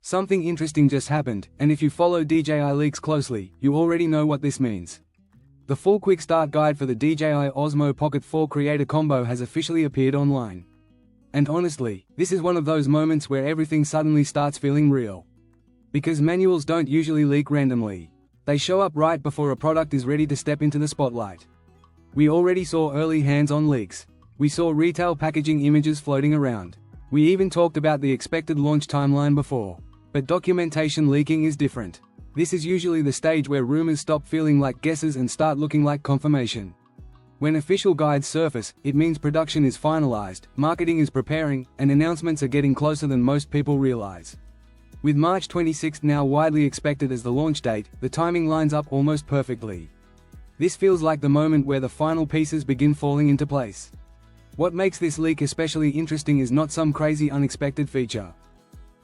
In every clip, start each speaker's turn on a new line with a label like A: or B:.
A: Something interesting just happened, and if you follow DJI leaks closely, you already know what this means. The full quick start guide for the DJI Osmo Pocket 4 Creator Combo has officially appeared online. And honestly, this is one of those moments where everything suddenly starts feeling real. Because manuals don't usually leak randomly. They show up right before a product is ready to step into the spotlight. We already saw early hands-on leaks. We saw retail packaging images floating around. We even talked about the expected launch timeline before. But documentation leaking is different. This is usually the stage where rumors stop feeling like guesses and start looking like confirmation. When official guides surface, it means production is finalized, marketing is preparing, and announcements are getting closer than most people realize. With March 26 now widely expected as the launch date, the timing lines up almost perfectly. This feels like the moment where the final pieces begin falling into place. What makes this leak especially interesting is not some crazy unexpected feature.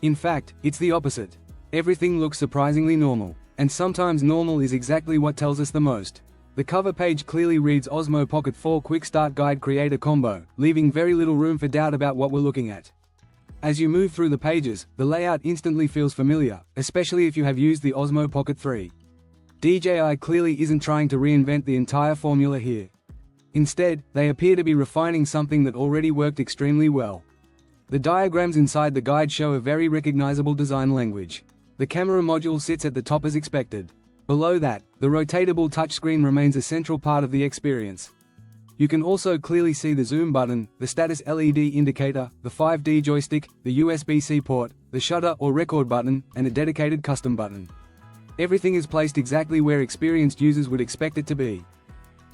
A: In fact, it's the opposite. Everything looks surprisingly normal, and sometimes normal is exactly what tells us the most. The cover page clearly reads Osmo Pocket 4 Quick Start Guide Creator Combo, leaving very little room for doubt about what we're looking at. As you move through the pages, the layout instantly feels familiar, especially if you have used the Osmo Pocket 3. DJI clearly isn't trying to reinvent the entire formula here. Instead, they appear to be refining something that already worked extremely well. The diagrams inside the guide show a very recognizable design language. The camera module sits at the top as expected. Below that, the rotatable touchscreen remains a central part of the experience. You can also clearly see the zoom button, the status LED indicator, the 5D joystick, the USB-C port, the shutter or record button, and a dedicated custom button. Everything is placed exactly where experienced users would expect it to be.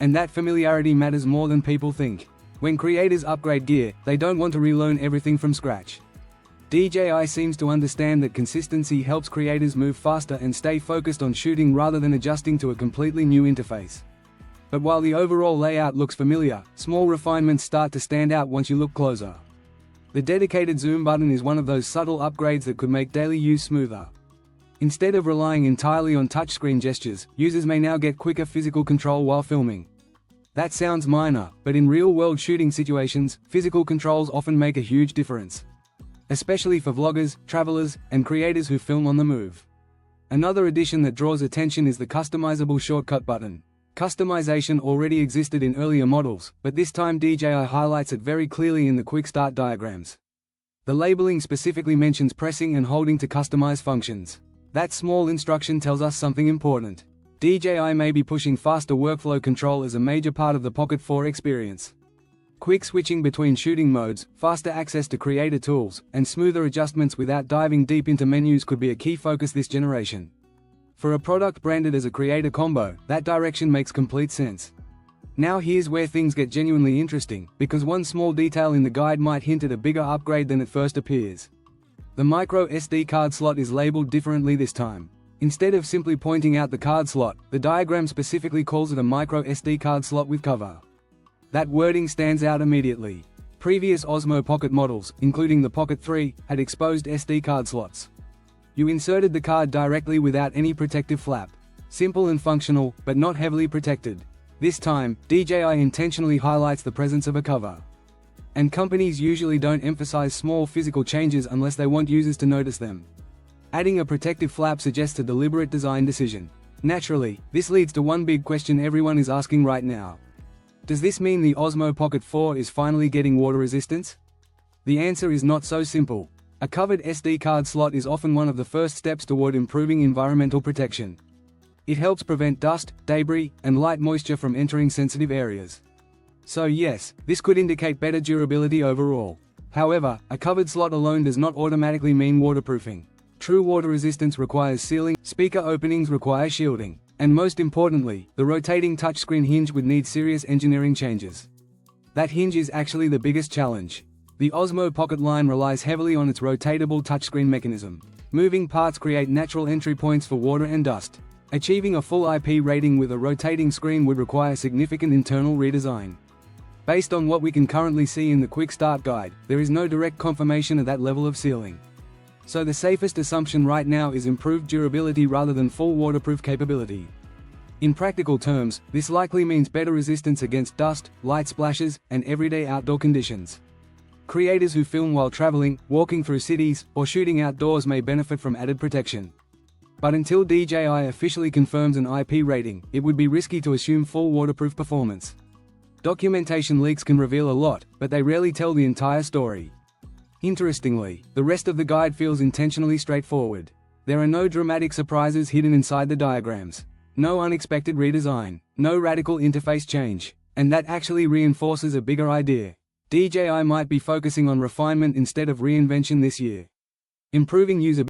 A: And that familiarity matters more than people think. When creators upgrade gear, they don't want to relearn everything from scratch. DJI seems to understand that consistency helps creators move faster and stay focused on shooting rather than adjusting to a completely new interface. But while the overall layout looks familiar, small refinements start to stand out once you look closer. The dedicated zoom button is one of those subtle upgrades that could make daily use smoother. Instead of relying entirely on touchscreen gestures, users may now get quicker physical control while filming. That sounds minor, but in real-world shooting situations, physical controls often make a huge difference. Especially for vloggers, travelers, and creators who film on the move. Another addition that draws attention is the customizable shortcut button. Customization already existed in earlier models, but this time DJI highlights it very clearly in the quick start diagrams. The labeling specifically mentions pressing and holding to customize functions. That small instruction tells us something important. DJI may be pushing faster workflow control as a major part of the Pocket 4 experience. Quick switching between shooting modes, faster access to creator tools, and smoother adjustments without diving deep into menus could be a key focus this generation. For a product branded as a creator combo, that direction makes complete sense. Now here's where things get genuinely interesting, because one small detail in the guide might hint at a bigger upgrade than it first appears. The micro SD card slot is labeled differently this time. Instead of simply pointing out the card slot, the diagram specifically calls it a micro SD card slot with cover. That wording stands out immediately. Previous Osmo Pocket models, including the Pocket 3, had exposed SD card slots. You inserted the card directly without any protective flap. Simple and functional, but not heavily protected. This time, DJI intentionally highlights the presence of a cover. And companies usually don't emphasize small physical changes unless they want users to notice them. Adding a protective flap suggests a deliberate design decision. Naturally, this leads to one big question everyone is asking right now. Does this mean the Osmo Pocket 4 is finally getting water resistance? The answer is not so simple. A covered SD card slot is often one of the first steps toward improving environmental protection. It helps prevent dust, debris, and light moisture from entering sensitive areas. So yes, this could indicate better durability overall. However, a covered slot alone does not automatically mean waterproofing. True water resistance requires sealing, speaker openings require shielding, and most importantly, the rotating touchscreen hinge would need serious engineering changes. That hinge is actually the biggest challenge. The Osmo Pocket line relies heavily on its rotatable touchscreen mechanism. Moving parts create natural entry points for water and dust. Achieving a full IP rating with a rotating screen would require significant internal redesign. Based on what we can currently see in the Quick Start Guide, there is no direct confirmation of that level of sealing. So the safest assumption right now is improved durability rather than full waterproof capability. In practical terms, this likely means better resistance against dust, light splashes, and everyday outdoor conditions. Creators who film while traveling, walking through cities, or shooting outdoors may benefit from added protection. But until DJI officially confirms an IP rating, it would be risky to assume full waterproof performance. Documentation leaks can reveal a lot, but they rarely tell the entire story. Interestingly, the rest of the guide feels intentionally straightforward. There are no dramatic surprises hidden inside the diagrams. No unexpected redesign, no radical interface change. And that actually reinforces a bigger idea. DJI might be focusing on refinement instead of reinvention this year. Improving usability.